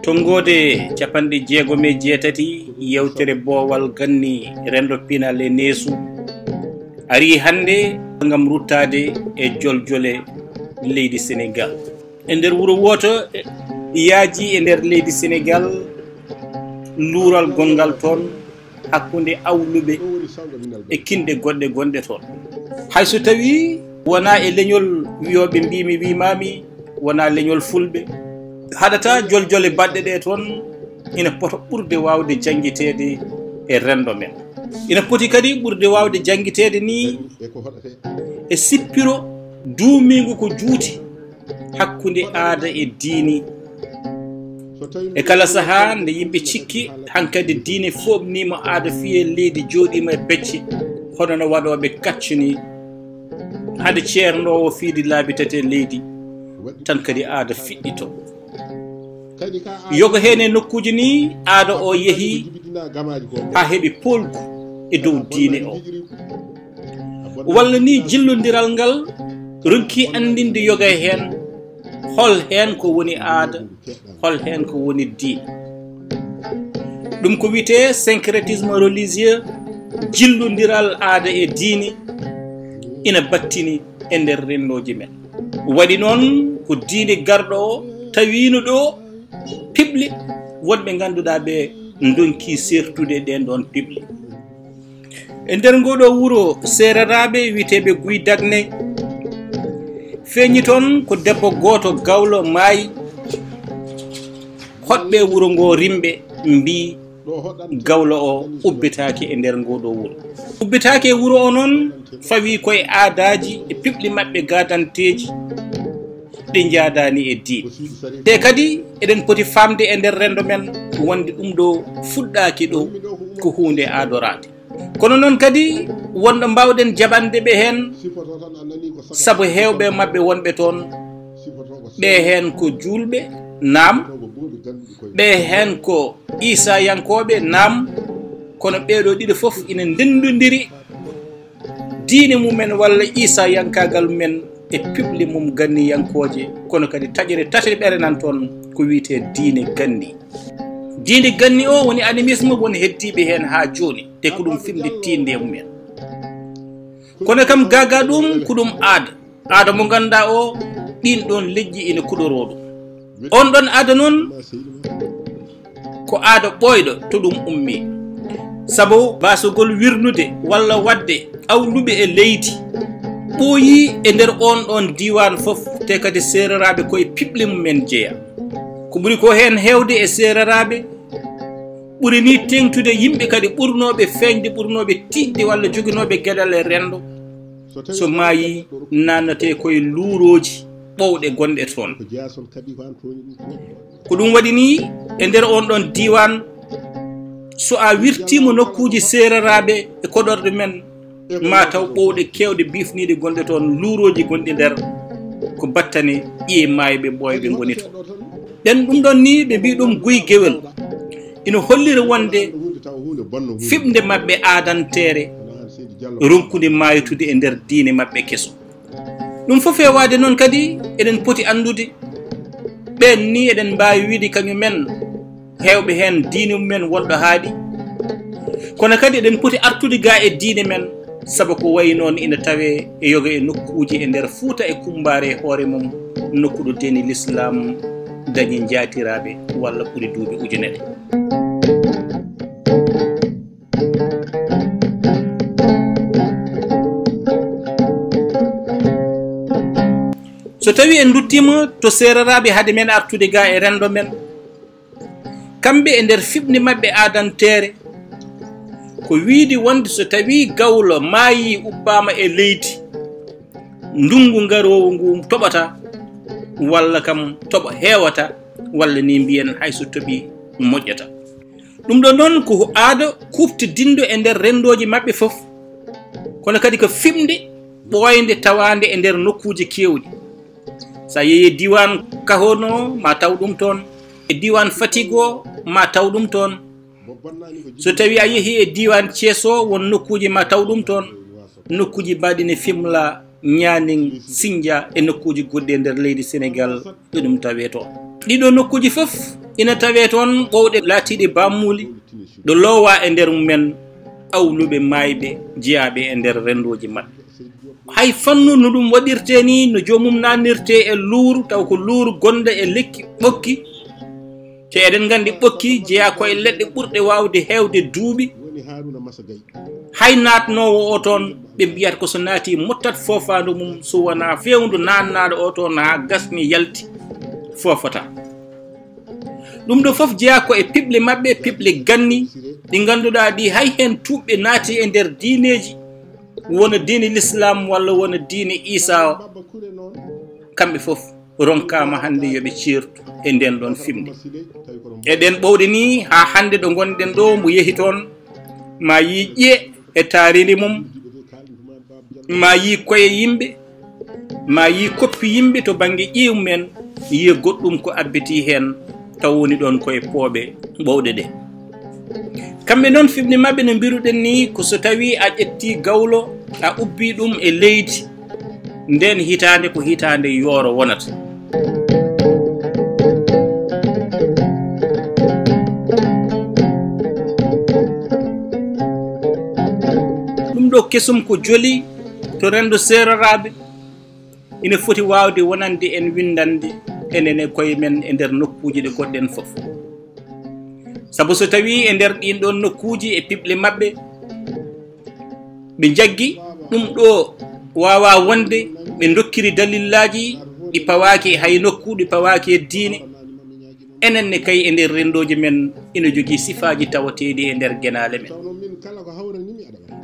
Tongode capanɗe jeegom e jeetati yewtere boowal ganni rendo pinal e neesu ari hande ngam ruttade e joljole leydi Sénégal e nder wuro woto yaaji e nder leydi Sénégal luural gongal toon hakkunde awluɓe e kinde goɗɗe gonɗe toon hayso tawi wona e leñol wiyoɓe mbimi wimami wona leñol fulɓe haɗata joljole baɗɗe ɗe toon ina poto ɓurde wawde jangguitede e rendo men ina poti kadi ɓurde wawde jangguitede ni e sippiro duumigo ko juuti hakkude aada e diini e kala saaha nde yimɓe cikki hankkadi diine foɓnima aada fiye leydi jooɗima e becce hono no waɗoɓe kaccuni hade ceernowo fiidi laabi tati leydi tan kadi aada fiɗɗito yogo hen e nokkuji ni aada o yeehi ha heeɓi polgu e dow diine o walla ni jillodiral ngal ronki andinde yoga hen hol hen ko woni aada hol hen ko woni diine ɗum ko wiyete syncrétisme religieux jillodiral aada e diine ina battini e nder rennoji men waɗi noon ko diine garɗo o tawino ɗo piɓli wonɓe ganduɗa ɓe donki sertude ɗen ɗon piɓli e nder ngoɗo wuro sereraɓe witeɓe Guy Dagne feeñi toon ko debbo goto gawlo maayi hoɗɓe wuro ngo rimɓe mbi gawlo o ubbitaki e nder ngoɗo wuro ubbitaki e wuro o noon fawi koye aadaji e piɓli mabɓe gadanteji ɗi jaadani e diine te kadi eɗen poti famde e nder rendo men wonde ɗum ɗo fuɗɗaki ɗo ko hunde adorade kono noon kadi wonɗo mbawɗen jaɓande ɓe hen saabu hewɓe mabɓe wonɓe toon ɓe hen ko julɓe naam ɓe hen ko isayankoɓe naam kono ɓeɗo ɗiɗo foof ina ndendodiri diine mumen walla isayankagal men e piɓli mum ganniyankoje kono kadi taƴere tatere ɓerenan toon ko wiyete diine ganni diine ganni o woni animisme woni heddiɓe hen ha joni te ko ɗum fimde tinde mumen kono kam gaga ɗum ko ɗum aada mo ganduɗa o ɗin ɗon leƴƴi ina kuɗoro ɗum on ɗon aada noon ko aada ɓoyɗo to ɗum ummi saabu basogol wirnude walla wadde awluɓe e leydi ɓooyi e nder on ɗon diwan foof te kadi sereraɓe koye piɓli mumen jeeya ko ɓuri ko hen hewde e sereraɓe ɓuri ni tengtude yimɓe kadi ɓurnoɓe feeñde ɓurnoɓe tiɗde walla joguinoɓe gueɗal e rendo so maayi nannate koye luuroji ɓowɗe gonɗe toon ko ɗum waɗi ni e nder on ɗon diwan so a wirtima nokkuji sereraɓe e koɗorɗe men ma taw ɓowɗe kewɗe bifniɗe gonɗe toon luuroji gonɗi nder ko battane ƴiye mayɓe ɓoyɓe goni toon ɗen ɗum ɗon ni ɓe mbi ɗum Guy Gewel ina hollira wonde fiɓde mabɓe aadantere ronkude maytude e nder diine mabɓe keso ɗum fof e wade noon kadi eɗen poti andude ɓen ni eɗen mbawi wiide kañumen hewɓe hen diine mumen wonɗo haaɗi kono kadi eɗen poti artude ga e diine men saabu ko wayi noon ina tawe e yoga e nokkuji e nder Fouta e Kumbare e hoore mum nokkuɗo deni l'islam dañi jaatiraɓe walla ɓuri duuɓi ujunere so tawi en duttima to sereraɓe haade men artude ga e rendo men kamɓe e nder fiɓde mabɓe aadantere ko wiide wonde so tawi gawlo maayi ubbama e leydi ndungu ngarowo ngu toɓata walla kam toɓa heewata walla ni mbiyen hayso toɓi moƴƴata. ɗum ɗo noon ko aada kuftidinɗo e nder rendoji maɓɓe fof, kono kadi ko fimde ɓooyde tawande e nder nokkuji kewɗi. sa yeehi diwan Kahono ma taw ɗum toon, e diwan Fatick o ma taw ɗum toon, so tawi a yeehi e diwan Thiès o won nokkuji ma taw ɗum toon, nokkuji mbaɗine Fimela, Nianing, Sindia e nokkuji goɗɗi e nder leydi Sénégal ɗo ɗum tawe toon. ɗiɗo nokkuji fof ina tawe toon ɓowɗe laatiɗe bammuli ɗo loowa e nder mumen awluɓe mayɓe jeyaɓe e nder rendoji maɓɓe. hay fannu no ɗum waɗirte ni no jomum nanirte e luuru, taw ko luuru gonɗo e lekki ɓokki, te eɗen gandi ɓokki jeeya koye leɗɗe ɓurɗe wawde hewde duuɓi. hay natnowo o toon ɓe mbiyata ko so naati mottat fofandu mum, so wona fewndu nannaɗo o toon ha gasni yalti fofata. ɗum ɗo fof jeeya ko e piɓle maɓɓe, piɓle ganni ɗi ganduɗa ɗi hay hen tuɓɓe naati e nder diineji, wona diine l'islam walla wona diine Isa o, kamɓe fof ronkama hande yoɓe ceertu e nden ɗon fimde. eɗen ɓowɗe ni ha hande ɗo gonɗen ɗo, mo yeehi toon ma yi ƴee e taarili mum, ma yi koye yimɓe, ma yi koppi yimɓe to banggue ƴiwumen, yiya goɗɗum ko abbiti hen taw woni ɗon koye pooɓe ɓowɗe ɗe. kamɓe noon fimde mabɓe no mbiruɗen ni ko so tawi a ƴetti gawlo a ubbi ɗum e leydi, nden hitande ko hitande yooro wonata. ɗum ɗo kesum ko joli to rendo seraraɓe ina foti wawde wonande en windande enen koye men e nder nokkuji ɗe goɗɗen fof. sabu so tawi e nder ɗin ɗon nokkuji e piɓle maɓɓe ɓe jaggi ɗum ɗo wawa wonde, ɓe dokkiri dalillaji ɗi pawaki hay nokku, ɗi pawaki e diine, enen ne kay e nder rendoji men ina jogui sifaji tawateɗi e nder guenale men.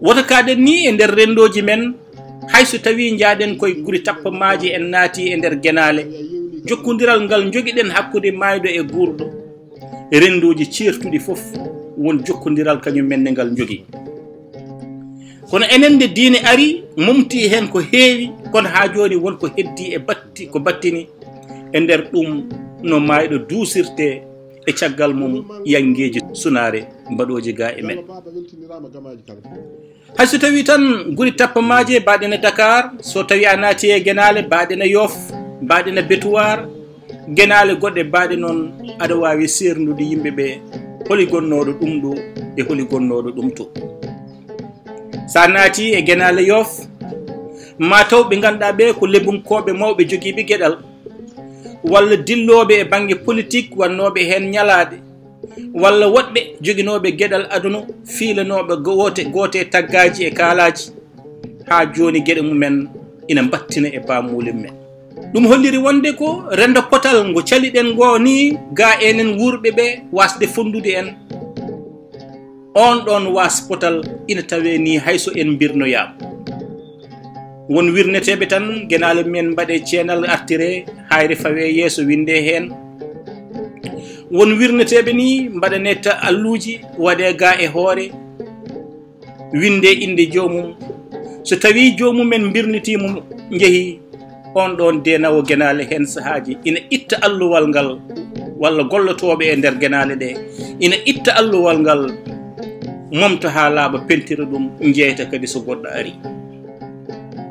woto kaɗen ni e nder rendoji men, hayso tawi jaaɗen koye guri tappamaji en naati e nder guenale, jokkodiral ngal joguiɗen hakkude mayɗo e guurɗo, rendoji ceertuɗi fof won jokkodiral kañumen ne ngal jogui. kono enen nde diine ari momti hen ko heewi, kono ha joni wonko heddi e batti ko battini e nder ɗum no mayɗo duusirte e caggal mum yangeji sunare mbaɗoji ga e men. hayso tawi tan guri tappamaji mbaɗene Dakar, so tawi a naati e guenale mbaɗene Yoff, mbaɗene Betuwar, guenale goɗɗe mbaɗe noon, aɗa wawi sernude yimɓeɓe holi gonnoɗo ɗum ɗo e holi gonnoɗo ɗum to. sa naati e guenale Yoff, ma taw ɓe ganduɗa ɓe ko lebunkoɓe mawɓe joguiɓe gueɗal, walla dilloɓe e banggue politique wannoɓe hen ñalade, walla woɗɓe joguinoɓe gueɗal aduna, fiilanoɓe goote taggaji e kaalaji, ha joni gueɗe mumen ina battina e bamulin men. ɗum holliri wonde ko rendo potal ngo caliɗen ngo ni ga enen wurɓe ɓe wasde fondude en, on ɗon was potal ina tawe ni hayso en birnoyama. won wirneteɓe tan guenale men mbaɗe ceenal artire hayre fawe yeeso winde hen, won wirneteɓe ni mbaɗane alluji waɗe ga e hoore winde inde jomum. so tawi jomumen birnitimum jeehi on ɗon denawo guenale hen sahaji ina itta alluwal ngal, walla gollotoɓe e nder guenale ɗe ina itta alluwal ngal, momta ha laaɓa pentira ɗum, jeyta kadi so goɗɗo ari.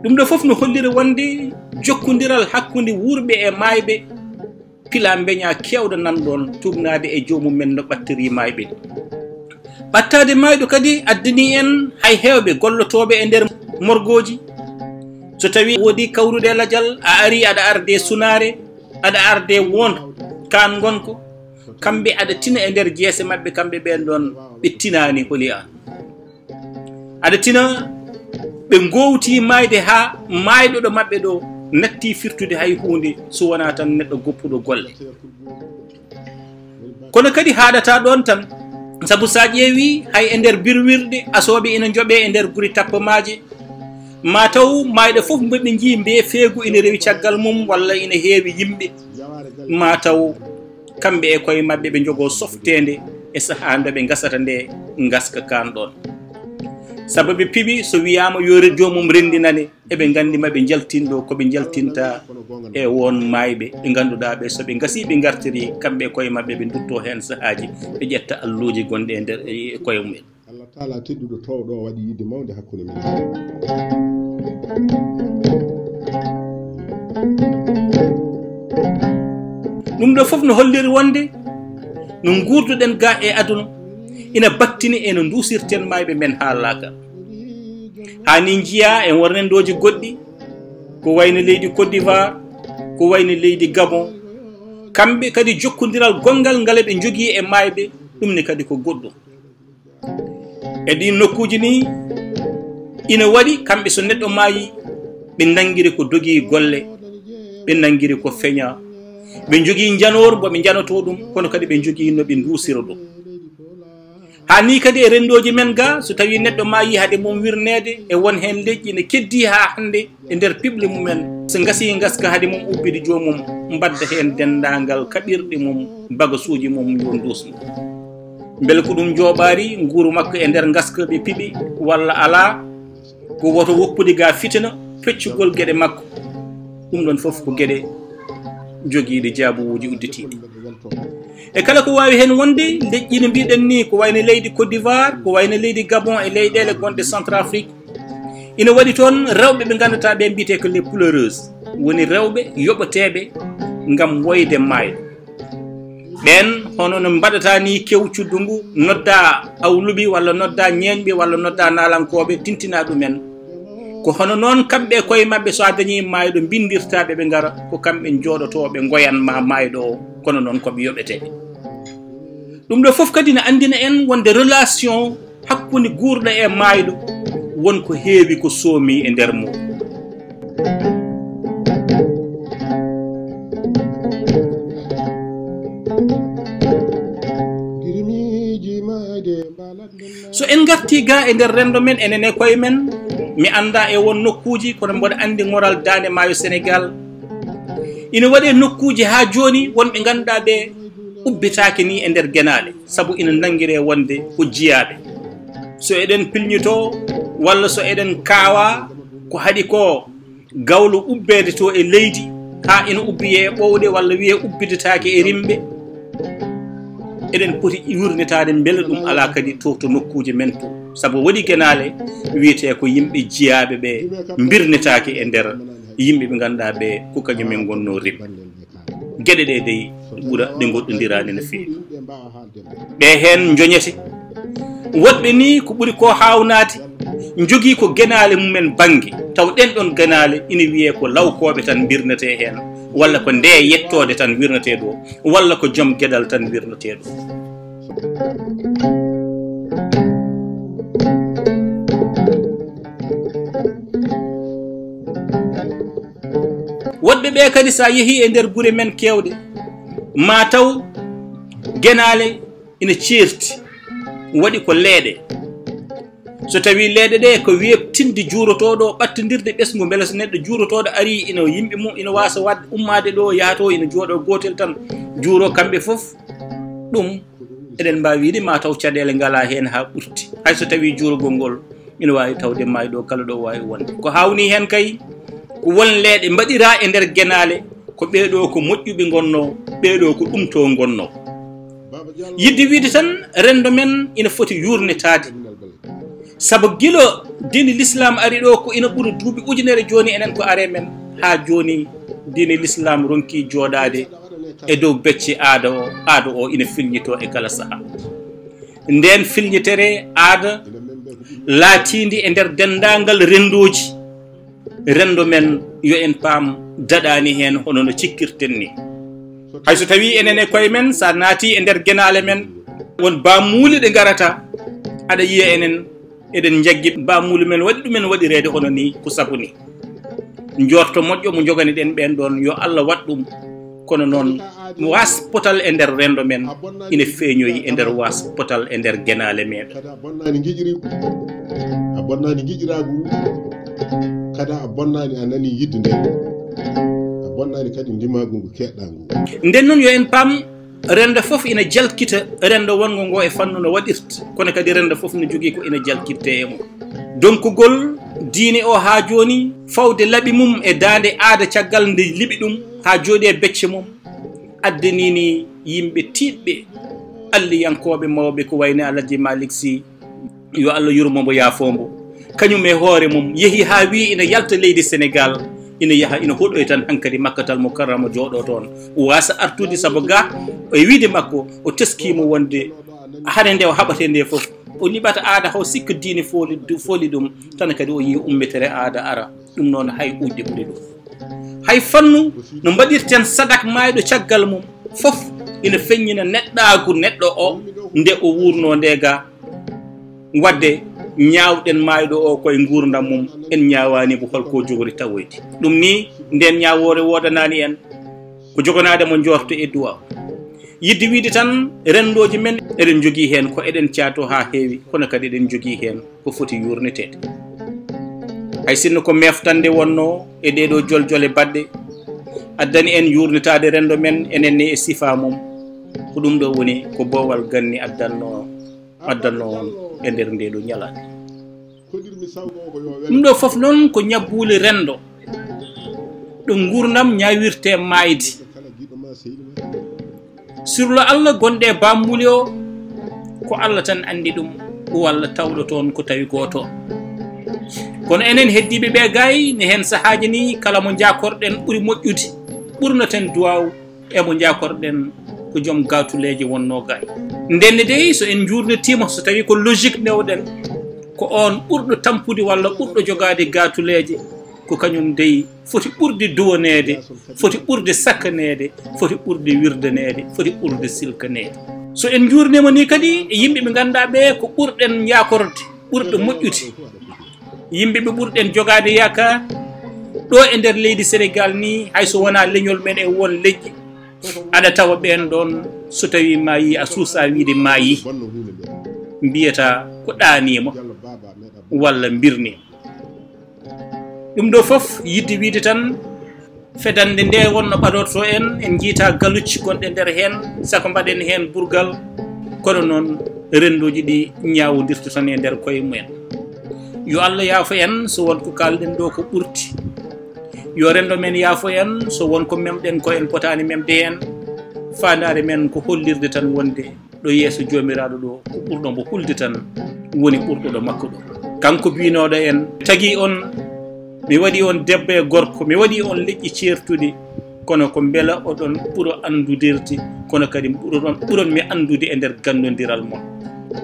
ɗum ɗo fof no holliri wonde jokkodiral hakkude wurɓe e mayɓe, pila beña kewɗo nanɗon tugnade e jomumen no ɓattiri mayɓe. ɓattade mayɗo kadi addani en hay hewɓe gollotoɓe e nder morgoji. so tawi woodi kawruɗe ladial, a ari aɗa arde sunare, aɗa arde won kan gonko, kamɓe aɗa tina e nder jeese mabɓe, kamɓe ɓen ɗon ɓe tinani holi an. aɗa tina ɓe gowti mayde ha mayɗo ɗo mabɓe ɗo natti firtude hay hunde, so wona tan neɗɗo goppuɗo golle. kono kadi haɗata ɗon tan, sabu sa ƴeewi hay e nder birwirde asoɓe ina jooɓe e nder guri tappamaji, mataw mayɗo fof mbeɓe jii mbe feegu ina rewi caggal mum walla ina heewi yimɓe mataw kamɓe e koye mabɓe ɓe jogo softede e saha nde ɓe gasata nde gaska kan ɗon sabu ɓe piɓi so wiyama yo jomum rendinane eɓe gandi maɓe jaltinɗo koɓe jaltinta e won mayɓe ɓe ganduɗa ɓe soɓe gasi ɓe gartiri kamɓe koye mabɓe ɓe dutto hen sahaji ɓe ƴetta alluji gonɗe e nder koye mumen Allah taala tedduɗo towɗo waɗi yidde mawde hakkude men ɗum ɗo foof no holliri wonde no gurduɗen ga e aduna ina battini e no dusirten mayɓe men ha laakal hani jiya en wornendoji goɗɗi ko wayno leydi Côte d'Ivoire ko wayno leydi Gabon kamɓe kadi jokkodiral gongal ngal ɓe jogui e mayɓe ɗum ne kadi ko goɗɗum e ɗin nokkuji ni ina waɗi kamɓe so neɗɗo maayi ɓe nangiri ko dogui golle ɓe nangiri ko feeña ɓe jogui janor boɓe janoto ɗum kono kadi ɓe jogui no ɓe dusira ɗum ha ni kadi e rendoji men ga so tawi neɗɗo maayi haade mum wirnede e won hen leƴƴi ne keddi ha hande e nder piɓle mumen so gasi gaska haade mum ubbide jomum mbadda hen dendagal kaɓirɗe mum bagasuji mum yo dusmo beele ko ɗum jooɓari nguuru makko e nder gaska ɓe piɓi walla ala ko woto woppude ga fitina feccugol gueɗe makko ɗum ɗon foof ko gueɗe joguiɗe jaabuwuji udditiɗi e kala ko wawi hen wonde leƴƴi no mbiɗen ni ko wayno leydi Côte d'Ivoire ko wayno leydi Gabon e leyɗele gonɗe Centrafrique ina waɗi toon rewɓe ɓe ganduta ɓe mbiyete ko les pleureuses woni rewɓe yoɓeteɓe gam woyde mayɗo ɓen hono no mbaɗata ni kewcuddu ngu nodda awluɓi walla nodda ñeñɓe walla nodda nalankoɓe tintina ɗumen ko hono noon kamɓe koye mabɓe so a dañi mayɗo bindirtaɓe ɓe gara ko kamɓe jooɗotoɓe goyanma mayɗo o kono noon koɓe yoɓeteɓe ɗum ɗo foof kadi ne andina en wonde relation hakkude guurɗo e mayɗo wonko heewi ko soomi e nder mum so en garti ga e nder rendo men enen e koye men mi anda e won nokkuji kono mboɗo andi moral dande maayo Sénégal ina waɗe nokkuji ha joni wonɓe ganduɗa ɓe ubbitaki ni e nder guenale saabu ina nanguire wonde ko jiyaɓe so eɗen pilñito walla so eɗen kaawa ko haaɗi ko gawlo ubbede to e leydi ha ina ubbiye ɓowɗe walla wiye ubbidetake e rimɓe eɗen poti yurnitade beele ɗum ala kadi to nokkuji men to saabu waɗi guenale wiyete ko yimɓe jiyaɓe ɓe birnetake e nder yimɓe ɓe ganduɗa ɓe ko kañumen gonno rim gueɗe ɗe dey ɓuura ɗe goɗɗodirani no feewi ɓe hen joñete woɗɓe ni ko ɓuuri ko hawnade jogui ko guenale mumen banggue taw ɗen ɗon guenale ina wiye ko lawkoɓe tan birnete hen walla ko nde yettode tan wirnete ɗo walla ko joom gueɗal tan wirnete ɗo woɗɓe ɓe kadi sa yeehi e nder guure men kewɗe ma taw guenale ina ceerti waɗi ko leeɗe so tawi leeɗe ɗe ko webtinde juurotoɗo ɓattodirde ɓesgu beele so neɗɗo juurotoɗo ari ina yimɓe mum ina wasa wadde ummade ɗo yaato ina jooɗo gotel tan juuro kamɓe foof ɗum eɗen mbawi wiide ma taw caɗele ngala hen ha ɓurti hay so tawi juurogol ngol ina wawi tawde mayɗo kala ɗo wawi wonde ko hawni hen kay ko won leeɗe mbaɗira e nder guenale ko ɓeɗo ko moƴƴuɓe gonno ɓeɗo ko ɗum to gonno yidde wiide tan rendo men ina foti yurnitade saabu guilo diine l'islam ari ɗo ko ina ɓuuri duuɓi ujunere joni enen ko are men ha joni diine l'islam ronki jooɗade e dow becce aada o ina filñito e kala saaha nden filñitere aada laatidi e nder dendagal rendoji rendo men yo en paam daɗani hen hono no cikkirten ni hayso tawi enen e koye men sa naati e nder guenale men won bamuuli ɗe garata aɗa yiya enen eɗen jaggi bamuuli men waɗi ɗumen waɗirede hono ni ko sabu ni jorto moƴƴo mo jogani ɗen ɓen ɗon yo Allah waɗ ɗum kono noon was potal e nder rendo men ina feeñoyi e nder was potal e nder guenale meɗen a bonnani guiƴiragu kada a bonnani a nani yidde nde a bonnani kadi ndimagu ngu keɗɗa ngu nden noon yo en paam rendo fof ina jalkita rendo wongo ngo e fannu no waɗirta kono kadi rendo fof no jogui ko ina jalkirte e mum donkugol diine o ha joni fawde laaɓi mum e dande aada caggal nde liɓi ɗum ha jooɗi e becce mum addanini yimɓe tiɗɓe alliyankoɓe mawɓe ko wayne Alhaji Malick Sy yo Allah yurmomo yaafombo kañum e hoore mum yeehi ha wi ina yalta leydi Sénégal ina yaha ina hoɗoy tan hankkadi Makkatal Mukarrama jooɗo toon o wasa artude saabu ga e wiide makko o teskimo wonde hade nde o haɓate nde foof o liɓata aada haw sikka diine fooli ɗum tan kadi o yi ummetere aada ara ɗum noon hay ujde ɓuri ɗum hay fannu no mbaɗirten sadak mayɗo caggal mum fof ina feññina neɗɗagu neɗɗo o nde o wurno nde ga wadde ñaawɗen mayɗo o koye gurdam mum en ñawanimo holko jogori tawoyde ɗum ni nden ñawore wodanani en ko jogonade mo jorto e duwaw yidde wiide tan rendoji men eɗen jogui hen ko eɗen caato ha heewi kono kadi eɗen jogui hen ko foti yurnetede hay sinno ko meftande wonno e ɗeɗo joljole badɗe addani en yurnitade rendo men enenne e sifa mum ko ɗum ɗo woni ko bowal ganni addanno on e nder ndeɗo ñalade ɗum ɗo foof noon ko ñabbule rendo ɗo gurdam ñawirte maydi surlo Allah gonɗe bambuli o ko Allah tan andi ɗum walla tawɗo toon ko tawi goto kono enen heddiɓe ɓe gay ne hen sahaji ni kala mo jakorɗen ɓuuri moƴƴude ɓurnaten duwaw emo jakorɗen ko joom gatuleji wonno gay ndenne dey so en jurnetima so tawi ko logique newɗen ko on ɓurɗo tampude walla ɓurɗo jogade gatuleje ko kañum dey foti ɓurde duwanede foti ɓurde sakkanede foti ɓurde wirdanede foti ɓurde silkanede so en jurnima ni kadi e yimɓe ɓe ganduɗa ɓe ko ɓurɗen yakorde ɓurɗo moƴƴude yimɓe ɓe ɓurɗen jogade yakar ɗo e nder leydi Sénégal ni hayso wona leñol men e won leƴƴi aɗa tawa ɓen ɗon so tawi mayi a suusa wiide mayi mbiyata ko ɗanima walla birnima ɗum ɗo foof yidde wiide tan fedande nde wonno ɓaɗoto en jiita galucci gonɗe nder hen sako mbaɗen hen burgal kono noon rendoji ɗi ñawodirta tan e nder koye mumen yo Allah yaafo en so wonko kalɗen ɗo ko ɓurti yo rendo men yaafo en so wonko memɗen ko en potani memde hen fandare men ko hollirde tan wonde ɗo yeeso jomiraɗo ɗo ko ɓurɗo mbo hulde tan woni ɓurɗoɗo makko ɗo kanko binoɗo en tagui on mi waɗi on debbo e gorko mi waɗi on leƴƴi certude kono ko beela oɗon ɓuuro andudirde kono kadi ɓuron mi andude e nder gandodiral mon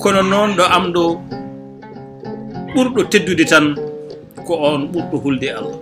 kono noon ɗo am ɗo ɓurɗo teddude tan ko on ɓurɗo hulde Allah